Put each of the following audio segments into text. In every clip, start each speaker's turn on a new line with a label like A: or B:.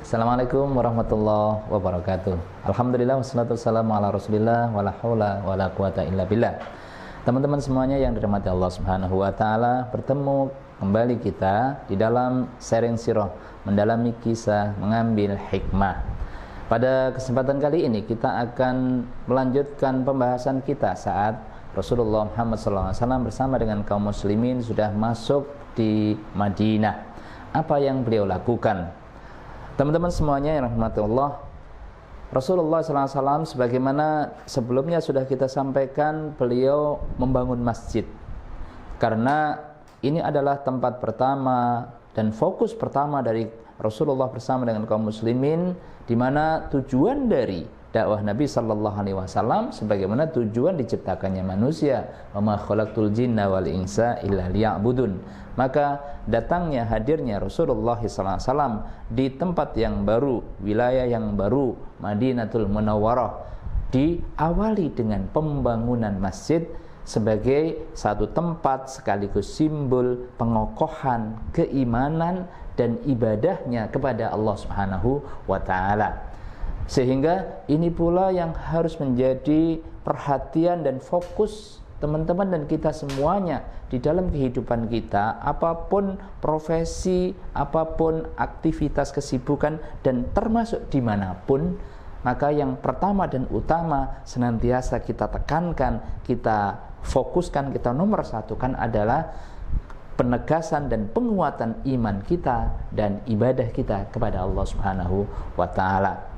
A: Assalamualaikum warahmatullahi wabarakatuh. Alhamdulillah wassalatu wassalamu ala Rasulillah wala haula wala quwata illa billah. Teman-teman semuanya yang dirahmati Allah Subhanahu wa taala, bertemu kembali kita di dalam sharing sirah, mendalami kisah, mengambil hikmah. Pada kesempatan kali ini kita akan melanjutkan pembahasan kita saat Rasulullah Muhammad SAW bersama dengan kaum muslimin sudah masuk di Madinah. Apa yang beliau lakukan? Teman-teman semuanya yang rahmati Allah, Rasulullah SAW sebagaimana sebelumnya sudah kita sampaikan, beliau membangun masjid. Karena ini adalah tempat pertama dan fokus pertama dari Rasulullah bersama dengan kaum muslimin, di mana tujuan dari dakwah Nabi sallallahu alaihi wasallam sebagaimana tujuan diciptakannya manusia, wa ma khalaqtul jinna wal insa illa liya'budun. Maka datangnya, hadirnya Rasulullah sallallahu alaihi wasallam di tempat yang baru, wilayah yang baru, Madinatul Munawwarah, diawali dengan pembangunan masjid sebagai satu tempat sekaligus simbol pengokohan keimanan dan ibadahnya kepada Allah Subhanahu wa taala. Sehingga ini pula yang harus menjadi perhatian dan fokus teman-teman dan kita semuanya di dalam kehidupan kita, apapun profesi, apapun aktivitas kesibukan, dan termasuk dimanapun. Maka yang pertama dan utama senantiasa kita tekankan, kita fokuskan, kita nomor satukan adalah penegasan dan penguatan iman kita dan ibadah kita kepada Allah Subhanahu wa taala.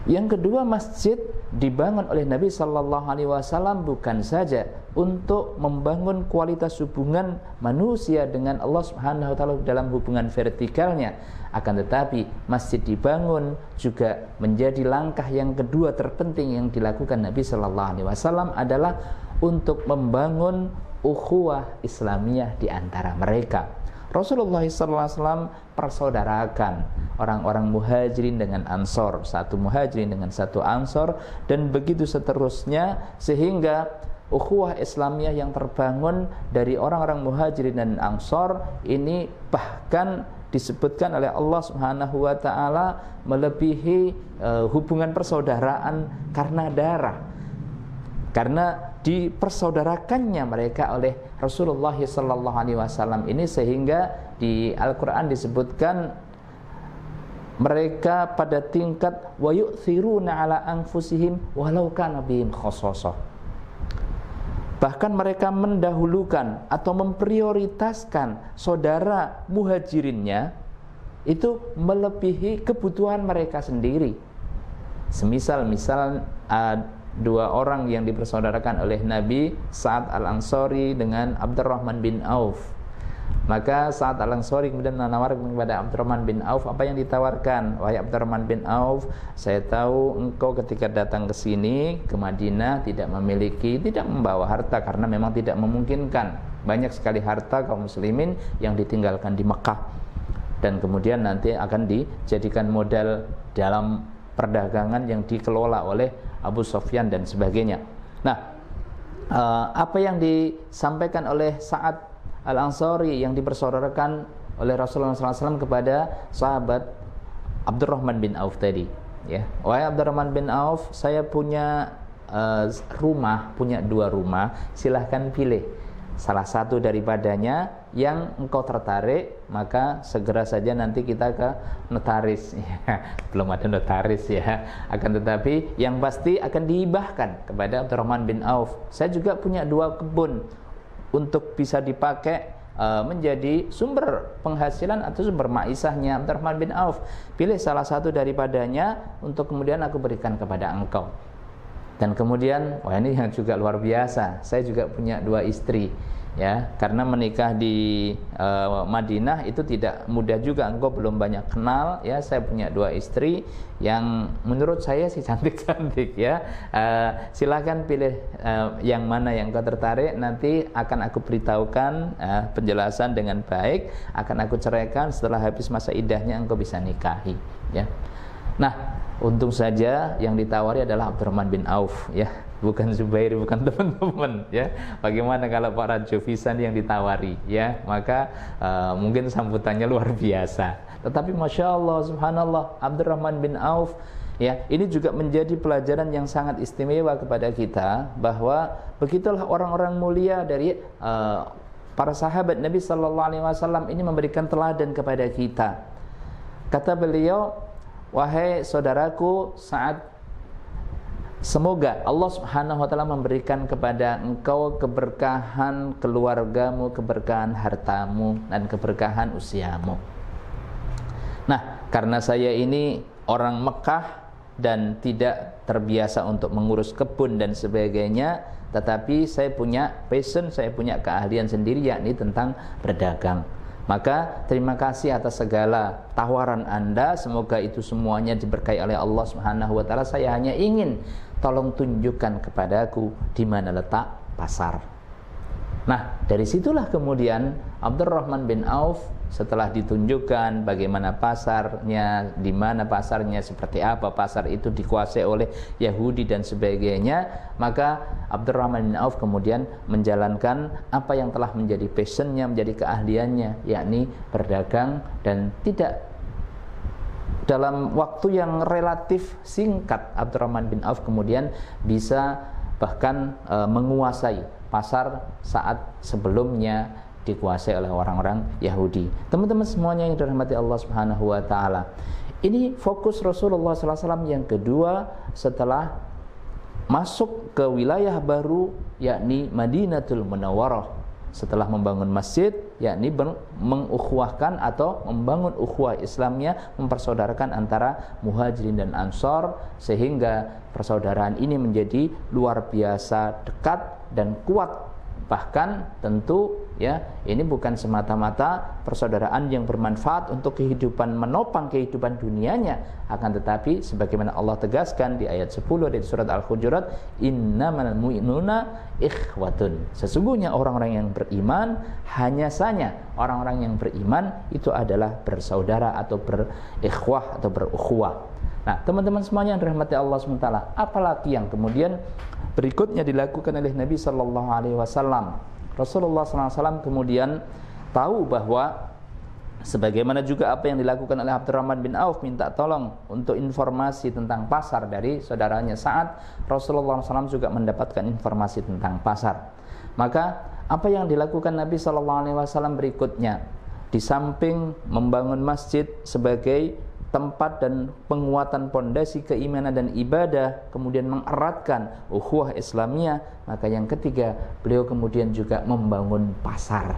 A: Yang kedua, masjid dibangun oleh Nabi sallallahu alaihi wasallam bukan saja untuk membangun kualitas hubungan manusia dengan Allah Subhanahu wa taala dalam hubungan vertikalnya, akan tetapi masjid dibangun juga menjadi langkah yang kedua terpenting yang dilakukan Nabi sallallahu alaihi wasallam adalah untuk membangun ukhuwah Islamiyah di antara mereka. Rasulullah SAW persaudarakan orang-orang muhajirin dengan ansor, satu muhajirin dengan satu ansor, dan begitu seterusnya, sehingga ukhuwah Islamiyah yang terbangun dari orang-orang muhajirin dan ansor ini bahkan disebutkan oleh Allah Subhanahu wa taala melebihi hubungan persaudaraan karena darah. Karena dipersaudarakannya mereka oleh Rasulullah sallallahu alaihi wasallam ini, sehingga di Al-Qur'an disebutkan mereka pada tingkat wa yu'thiruna ala anfusihim walau kana bihim khassasah. Bahkan mereka mendahulukan atau memprioritaskan saudara muhajirinnya itu melebihi kebutuhan mereka sendiri. Misal dua orang yang dipersaudarakan oleh Nabi, Sa'ad al-Ansari dengan Abdurrahman bin Auf. Maka Sa'ad al-Ansari kemudian menawarkan kepada Abdurrahman bin Auf, apa yang ditawarkan? Wahai Abdurrahman bin Auf, saya tahu engkau ketika datang ke sini, ke Madinah, tidak membawa harta karena memang tidak memungkinkan. Banyak sekali harta kaum muslimin yang ditinggalkan di Mekah dan kemudian nanti akan dijadikan modal dalam perdagangan yang dikelola oleh Abu Sufyan dan sebagainya. Nah, apa yang disampaikan oleh Sa'ad al-Ansari yang dipersaudarakan oleh Rasulullah SAW kepada sahabat Abdurrahman bin Auf tadi, ya, wahai Abdurrahman bin Auf, saya punya punya dua rumah, silahkan pilih salah satu daripadanya yang engkau tertarik, maka segera saja nanti kita ke notaris. Belum ada notaris ya, akan tetapi yang pasti akan dihibahkan kepada Abdurrahman bin Auf. Saya juga punya dua kebun untuk bisa dipakai menjadi sumber penghasilan atau sumber maisahnya Abdurrahman bin Auf. Pilih salah satu daripadanya untuk kemudian aku berikan kepada engkau. Dan kemudian, wah ini yang juga luar biasa, saya juga punya dua istri, ya, karena menikah di Madinah itu tidak mudah juga, engkau belum banyak kenal, ya. Saya punya dua istri yang menurut saya sih cantik-cantik, ya. Silahkan pilih yang mana yang kau tertarik, nanti akan aku beritahukan penjelasan dengan baik, akan aku ceraikan setelah habis masa iddahnya, engkau bisa nikahi, ya. Nah, untung saja yang ditawari adalah Abdurrahman bin Auf, ya, bukan Zubair, bukan teman-teman, ya. Bagaimana kalau Pak Rajo Fisan yang ditawari, ya, maka mungkin sambutannya luar biasa. Tetapi Masya Allah, Subhanallah, Abdurrahman bin Auf, ya, ini juga menjadi pelajaran yang sangat istimewa kepada kita, bahwa begitulah orang-orang mulia dari para sahabat Nabi Sallallahu Alaihi Wasallam ini memberikan teladan kepada kita. Kata beliau, wahai saudaraku Sa'ad, semoga Allah Subhanahu wa taala memberikan kepada engkau keberkahan keluargamu, keberkahan hartamu, dan keberkahan usiamu. Nah, karena saya ini orang Mekah dan tidak terbiasa untuk mengurus kebun dan sebagainya, tetapi saya punya passion, saya punya keahlian sendiri, yakni tentang berdagang. Maka terima kasih atas segala tawaran Anda, semoga itu semuanya diberkahi oleh Allah Subhanahu wa taala. Saya hanya ingin tolong tunjukkan kepadaku di mana letak pasar. Nah, dari situlah kemudian Abdurrahman bin Auf setelah ditunjukkan bagaimana pasarnya, di mana pasarnya, seperti apa pasar itu dikuasai oleh Yahudi dan sebagainya, maka Abdurrahman bin Auf kemudian menjalankan apa yang telah menjadi passionnya, menjadi keahliannya, yakni berdagang, dan tidak dalam waktu yang relatif singkat Abdurrahman bin Auf kemudian bisa bahkan menguasai pasar saat sebelumnya dikuasai oleh orang-orang Yahudi. Teman-teman semuanya yang dirahmati Allah Subhanahu wa taala, ini fokus Rasulullah SAW yang kedua setelah masuk ke wilayah baru, yakni Madinatul Munawwarah. Setelah membangun masjid, yakni mengukhuwahkan atau membangun ukhuwah Islamnya, mempersaudarakan antara Muhajirin dan Ansor, sehingga persaudaraan ini menjadi luar biasa dekat dan kuat. Bahkan tentu ya, ini bukan semata-mata persaudaraan yang bermanfaat untuk kehidupan, menopang kehidupan dunianya, akan tetapi sebagaimana Allah tegaskan di ayat 10 dari surat Al-Hujurat, innamal mu'minuna ikhwatun, sesungguhnya orang-orang yang beriman, hanya saja orang-orang yang beriman itu adalah bersaudara atau berikhwah atau berukhuwah. Nah, teman-teman semuanya yang dirahmati Allah SWT, apalagi yang kemudian berikutnya dilakukan oleh Nabi Sallallahu Alaihi Wasallam. Rasulullah SAW kemudian tahu bahwa sebagaimana juga apa yang dilakukan oleh Abdurrahman bin Auf, minta tolong untuk informasi tentang pasar dari saudaranya Sa'ad, Rasulullah SAW juga mendapatkan informasi tentang pasar. Maka apa yang dilakukan Nabi Sallallahu Alaihi Wasallam berikutnya, di samping membangun masjid sebagai tempat dan penguatan pondasi keimanan dan ibadah, kemudian mengeratkan ukhuwah Islamiyah, maka yang ketiga, beliau kemudian juga membangun pasar.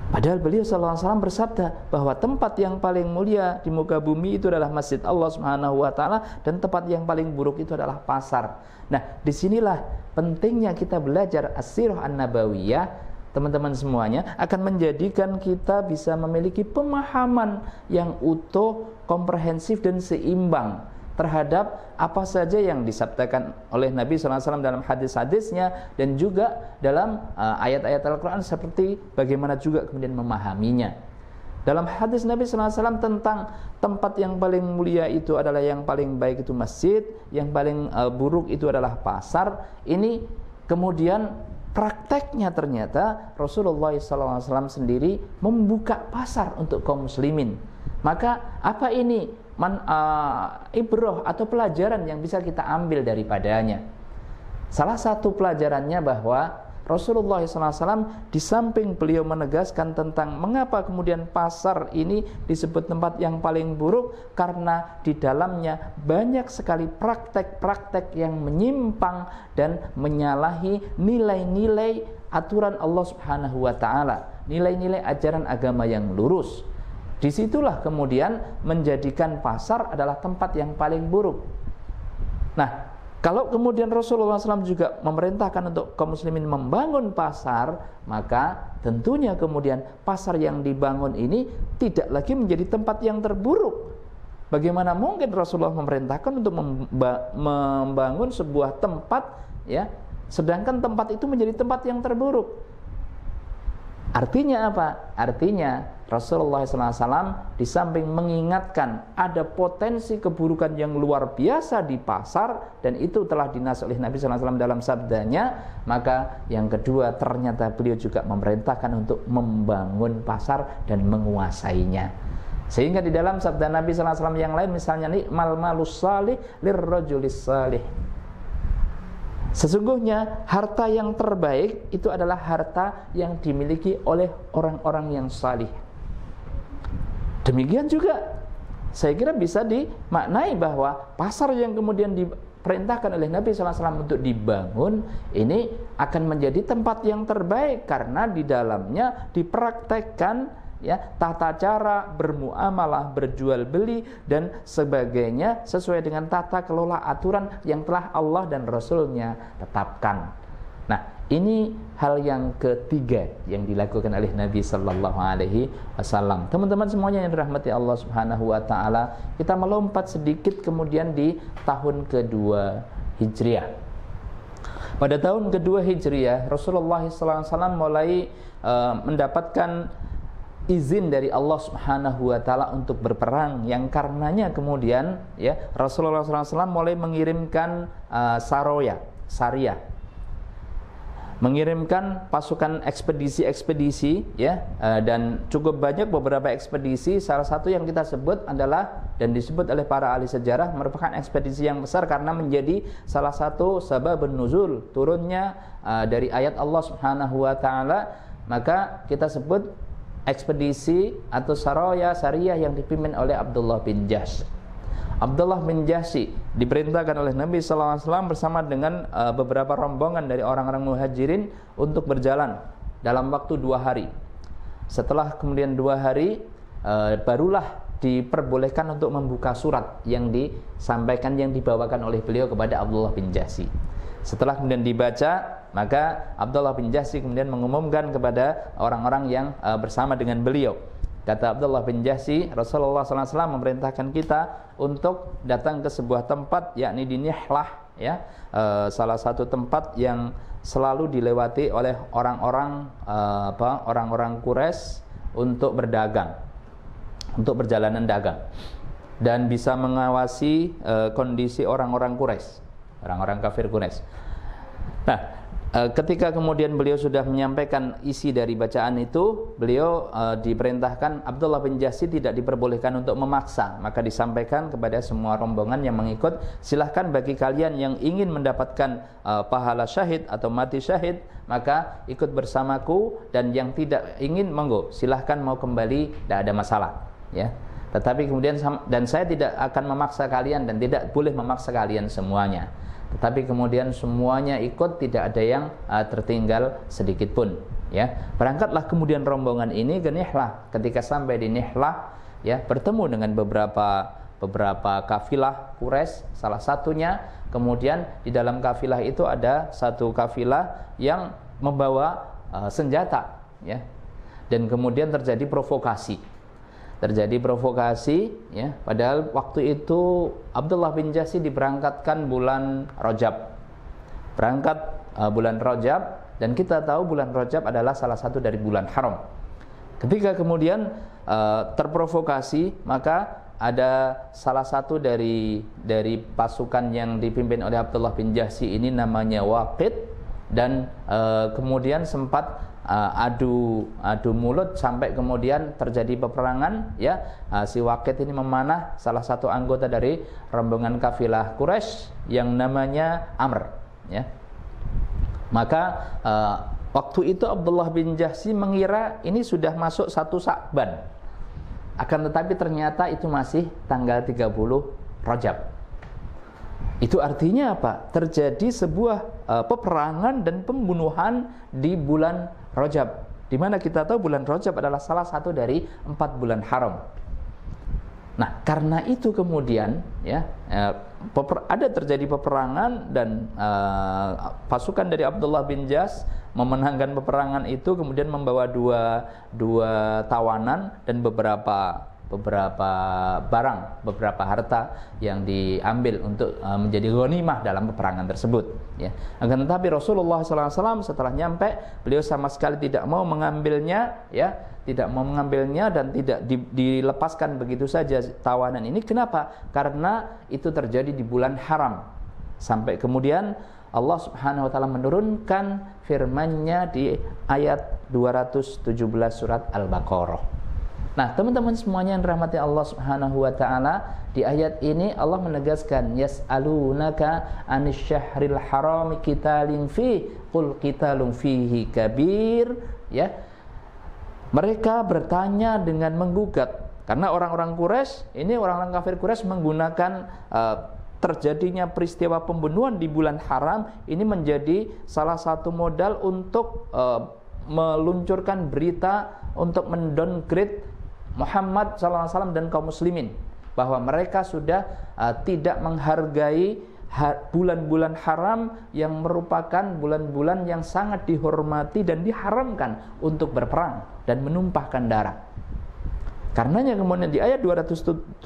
A: Padahal beliau SAW bersabda bahwa tempat yang paling mulia di muka bumi itu adalah masjid Allah Subhanahu wa taala, dan tempat yang paling buruk itu adalah pasar. Nah, disinilah pentingnya kita belajar as-sirah an-nabawiyah. Teman-teman semuanya, akan menjadikan kita bisa memiliki pemahaman yang utuh, komprehensif, dan seimbang terhadap apa saja yang disabdakan oleh Nabi SAW dalam hadis-hadisnya, dan juga dalam ayat-ayat Al-Quran, seperti bagaimana juga kemudian memahaminya. Dalam hadis Nabi SAW tentang tempat yang paling mulia itu adalah, yang paling baik itu masjid, yang paling buruk itu adalah pasar. Ini kemudian prakteknya ternyata Rasulullah SAW sendiri membuka pasar untuk kaum muslimin. Maka apa ini ibrah atau pelajaran yang bisa kita ambil daripadanya? Salah satu pelajarannya bahwa Rasulullah SAW di samping beliau menegaskan tentang mengapa kemudian pasar ini disebut tempat yang paling buruk, karena di dalamnya banyak sekali praktek-praktek yang menyimpang dan menyalahi nilai-nilai aturan Allah Subhanahu wa taala, nilai-nilai ajaran agama yang lurus. Disitulah kemudian menjadikan pasar adalah tempat yang paling buruk. Nah, kalau kemudian Rasulullah SAW juga memerintahkan untuk kaum muslimin membangun pasar, maka tentunya kemudian pasar yang dibangun ini tidak lagi menjadi tempat yang terburuk. Bagaimana mungkin Rasulullah memerintahkan untuk membangun sebuah tempat, ya, sedangkan tempat itu menjadi tempat yang terburuk? Artinya apa? Artinya Rasulullah SAW di samping mengingatkan ada potensi keburukan yang luar biasa di pasar, dan itu telah dinas oleh Nabi SAW dalam sabdanya, maka yang kedua ternyata beliau juga memerintahkan untuk membangun pasar dan menguasainya. Sehingga di dalam sabda Nabi sallallahu alaihi wasallam yang lain misalnya ni'mal malus salih lirrajulis salih. Sesungguhnya harta yang terbaik itu adalah harta yang dimiliki oleh orang-orang yang salih. Demikian juga saya kira bisa dimaknai bahwa pasar yang kemudian diperintahkan oleh Nabi SAW untuk dibangun ini akan menjadi tempat yang terbaik karena di dalamnya dipraktekkan ya tata cara bermuamalah, berjual beli dan sebagainya sesuai dengan tata kelola aturan yang telah Allah dan Rasulnya tetapkan. Nah, ini hal yang ketiga yang dilakukan oleh Nabi Sallallahu Alaihi Wasallam. Teman-teman semuanya yang dirahmati Allah Subhanahu Wa Taala, kita melompat sedikit kemudian di tahun kedua Hijriah. Pada tahun kedua Hijriah, Rasulullah SAW mulai mendapatkan izin dari Allah Subhanahu Wa Taala untuk berperang, yang karenanya kemudian ya Rasulullah SAW mulai mengirimkan Sariyah, mengirimkan pasukan ekspedisi ya, dan cukup banyak beberapa ekspedisi. Salah satu yang kita sebut adalah dan disebut oleh para ahli sejarah merupakan ekspedisi yang besar karena menjadi salah satu sababun nuzul turunnya dari ayat Allah Subhanahu Wa Taala. Maka kita sebut ekspedisi atau Sariyah yang dipimpin oleh Abdullah bin Jahsy. Abdullah bin Jahsy diperintahkan oleh Nabi SAW bersama dengan beberapa rombongan dari orang-orang muhajirin untuk berjalan dalam waktu 2 hari. Setelah kemudian 2 hari barulah diperbolehkan untuk membuka surat yang disampaikan, yang dibawakan oleh beliau kepada Abdullah bin Jahsy. Setelah kemudian dibaca, maka Abdullah bin Jahsy kemudian mengumumkan kepada orang-orang yang bersama dengan beliau. Kata Abdullah bin Jahsy, Rasulullah SAW memerintahkan kita untuk datang ke sebuah tempat, yakni di Nihlah, ya, salah satu tempat yang selalu dilewati oleh orang-orang orang-orang Quraisy untuk berdagang, untuk perjalanan dagang, dan bisa mengawasi kondisi orang-orang Quraisy, orang-orang kafir Quraisy. Nah, ketika kemudian beliau sudah menyampaikan isi dari bacaan itu, beliau diperintahkan, Abdullah bin Jahsy tidak diperbolehkan untuk memaksa, maka disampaikan kepada semua rombongan yang mengikut, silahkan bagi kalian yang ingin mendapatkan pahala syahid atau mati syahid, maka ikut bersamaku, dan yang tidak ingin, monggo silahkan mau kembali, tidak ada masalah, ya. Tetapi kemudian, dan saya tidak akan memaksa kalian dan tidak boleh memaksa kalian semuanya. Tetapi kemudian semuanya ikut, tidak ada yang tertinggal sedikit pun, ya. Berangkatlah kemudian rombongan ini ke Nihlah. Ketika sampai di Nihlah, ya, bertemu dengan beberapa kafilah Quraisy, salah satunya kemudian di dalam kafilah itu ada satu kafilah yang membawa senjata, ya. Dan kemudian terjadi provokasi, ya. Padahal waktu itu Abdullah bin Jahsy diberangkatkan bulan Rajab, bulan Rajab, dan kita tahu bulan Rajab adalah salah satu dari bulan haram. Ketika kemudian terprovokasi, maka ada salah satu dari pasukan yang dipimpin oleh Abdullah bin Jahsy ini, namanya Waqid, dan kemudian sempat adu mulut sampai kemudian terjadi peperangan, ya. Si Waqid ini memanah salah satu anggota dari rombongan kafilah Quraisy yang namanya Amr, ya. Maka waktu itu Abdullah bin Jahsy mengira ini sudah masuk 1 Sya'ban, akan tetapi ternyata itu masih tanggal 30 Rajab. Itu artinya apa? Terjadi sebuah peperangan dan pembunuhan di bulan Rajab, di mana kita tahu bulan Rajab adalah salah satu dari 4 bulan haram. Nah, karena itu kemudian, ya, ada terjadi peperangan, dan pasukan dari Abdullah bin Jahsy memenangkan peperangan itu, kemudian membawa dua tawanan dan beberapa barang, beberapa harta yang diambil untuk menjadi ghanimah dalam peperangan tersebut, ya. Akan tetapi Rasulullah SAW setelah nyampe, beliau sama sekali tidak mau mengambilnya, ya, dan tidak dilepaskan begitu saja tawanan ini. Kenapa? Karena itu terjadi di bulan haram. Sampai kemudian Allah Subhanahu wa taala menurunkan firman-Nya di ayat 217 surat Al-Baqarah. Nah, teman-teman semuanya yang dirahmati Allah Subhanahu wa taala, di ayat ini Allah menegaskan yas'alunaka 'anasy-syahril haram qitalin fi qul qitalun fihi kabir, ya. Mereka bertanya dengan menggugat karena orang-orang Quraisy, ini orang-orang kafir Quraisy menggunakan terjadinya peristiwa pembunuhan di bulan haram ini menjadi salah satu modal untuk meluncurkan berita untuk mendowngrade Muhammad SAW dan kaum muslimin, bahwa mereka sudah tidak menghargai bulan-bulan haram yang merupakan bulan-bulan yang sangat dihormati dan diharamkan untuk berperang dan menumpahkan darah. Karenanya kemudian di ayat 217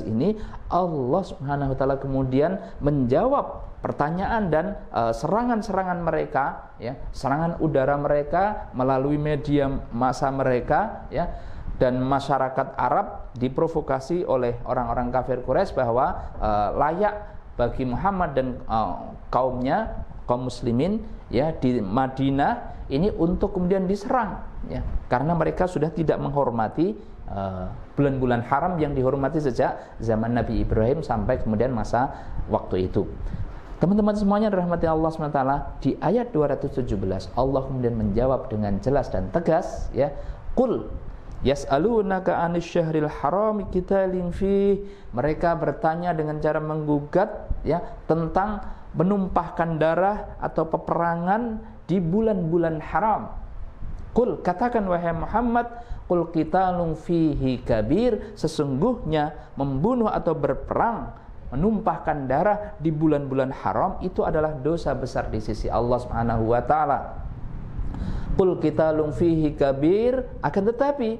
A: ini Allah Subhanahu wa taala kemudian menjawab pertanyaan dan serangan-serangan mereka, ya, serangan udara mereka melalui media massa mereka, ya. Dan masyarakat Arab diprovokasi oleh orang-orang kafir Quraisy bahwa layak bagi Muhammad dan kaumnya, kaum muslimin, ya, di Madinah ini untuk kemudian diserang, ya, karena mereka sudah tidak menghormati bulan-bulan haram yang dihormati sejak zaman Nabi Ibrahim sampai kemudian masa waktu itu. Teman-teman semuanya dirahmati Allah SWT, di ayat 217 Allah kemudian menjawab dengan jelas dan tegas, ya, qul yas'alunaka 'anasy-syahril haram qitalin fi, mereka bertanya dengan cara menggugat, ya, tentang menumpahkan darah atau peperangan di bulan-bulan haram. Qul, katakan wahai Muhammad, qul qitalun fihi kabir, sesungguhnya membunuh atau berperang, menumpahkan darah di bulan-bulan haram itu adalah dosa besar di sisi Allah Subhanahu wa taala. Qul qitalun fihi kabir, akan tetapi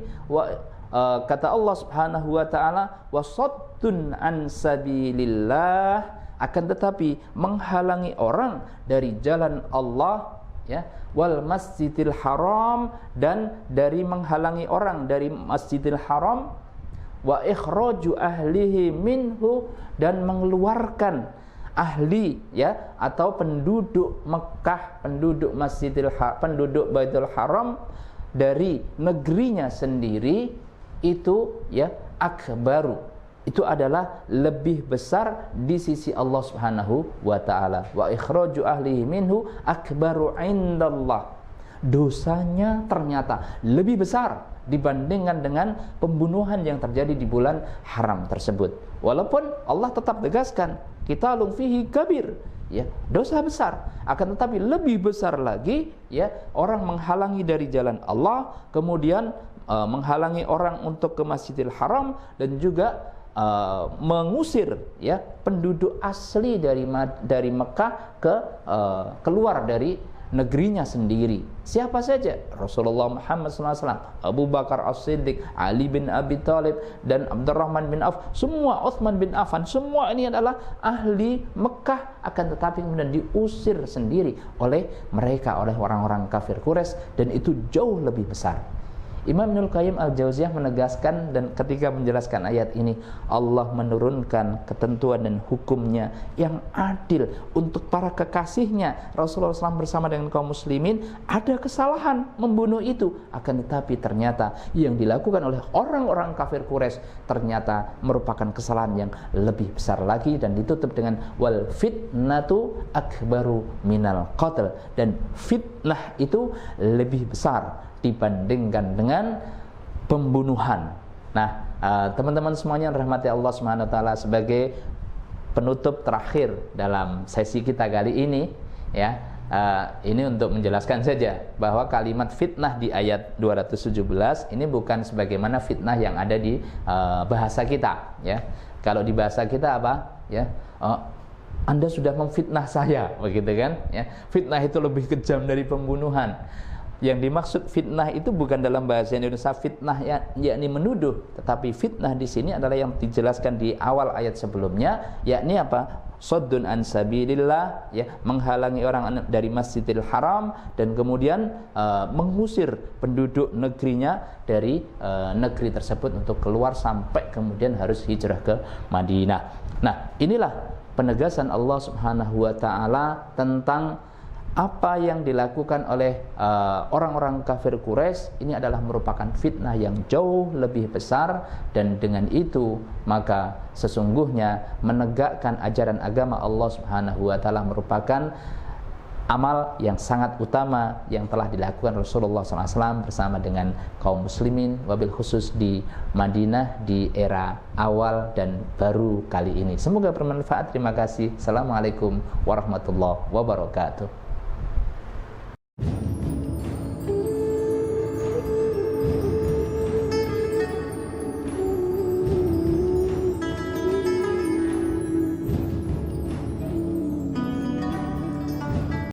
A: kata Allah Subhanahu wa taala wasaddun an sabilillah, akan tetapi menghalangi orang dari jalan Allah, ya, wal masjidil haram, dan dari menghalangi orang dari Masjidil Haram, wa ikhraju ahlihi minhu, dan mengeluarkan ahli, ya, atau penduduk Mekah, penduduk penduduk Baitul Haram dari negerinya sendiri, itu, ya, akbaru, itu adalah lebih besar di sisi Allah Subhanahu wa taala. Wa ikhraju ahlihi minhu akbaru indallah, dosanya ternyata lebih besar dibandingkan dengan pembunuhan yang terjadi di bulan haram tersebut. Walaupun Allah tetap tegaskan qitalun fihi kabir, ya, dosa besar, akan tetapi lebih besar lagi, ya, orang menghalangi dari jalan Allah, kemudian menghalangi orang untuk ke Masjidil Haram, dan juga mengusir, ya, penduduk asli dari Mekah keluar dari negerinya sendiri. Siapa saja? Rasulullah Muhammad SAW, Abu Bakar As-Siddiq, Ali bin Abi Thalib, dan Abdurrahman bin Auf, semua, Utsman bin Affan, semua ini adalah ahli Mekah, akan tetapi kemudian diusir sendiri oleh mereka, oleh orang-orang kafir Quraisy, dan itu jauh lebih besar. Imam Ibnul Qayyim Al-Jauziyah menegaskan, dan ketika menjelaskan ayat ini, Allah menurunkan ketentuan dan hukumnya yang adil untuk para kekasihnya. Rasulullah SAW bersama dengan kaum muslimin ada kesalahan membunuh itu, akan tetapi ternyata yang dilakukan oleh orang-orang kafir Quraisy ternyata merupakan kesalahan yang lebih besar lagi, dan ditutup dengan wal fitnatu akbaru minal qatl, dan fitnah itu lebih besar dibandingkan dengan pembunuhan. Nah, teman-teman semuanya rahmati Allah Subhanahu wa taala, sebagai penutup terakhir dalam sesi kita kali ini, ya, ini untuk menjelaskan saja bahwa kalimat fitnah di ayat 217 ini bukan sebagaimana fitnah yang ada di bahasa kita, ya. Kalau di bahasa kita apa, ya, Anda sudah memfitnah saya, begitu kan, ya. Fitnah itu lebih kejam dari pembunuhan. Yang dimaksud fitnah itu bukan dalam bahasa Indonesia fitnah yakni menuduh, tetapi fitnah di sini adalah yang dijelaskan di awal ayat sebelumnya, yakni apa? Saddun an sabilillah, ya, menghalangi orang dari Masjidil Haram, dan kemudian mengusir penduduk negerinya dari negeri tersebut untuk keluar sampai kemudian harus hijrah ke Madinah. Nah, inilah penegasan Allah Subhanahu wa taala tentang apa yang dilakukan oleh orang-orang kafir Quraisy ini adalah merupakan fitnah yang jauh lebih besar, dan dengan itu maka sesungguhnya menegakkan ajaran agama Allah Subhanahu wa taala merupakan amal yang sangat utama yang telah dilakukan Rasulullah SAW bersama dengan kaum muslimin, wabil khusus di Madinah di era awal dan baru kali ini. Semoga bermanfaat. Terima kasih. Assalamualaikum warahmatullahi wabarakatuh.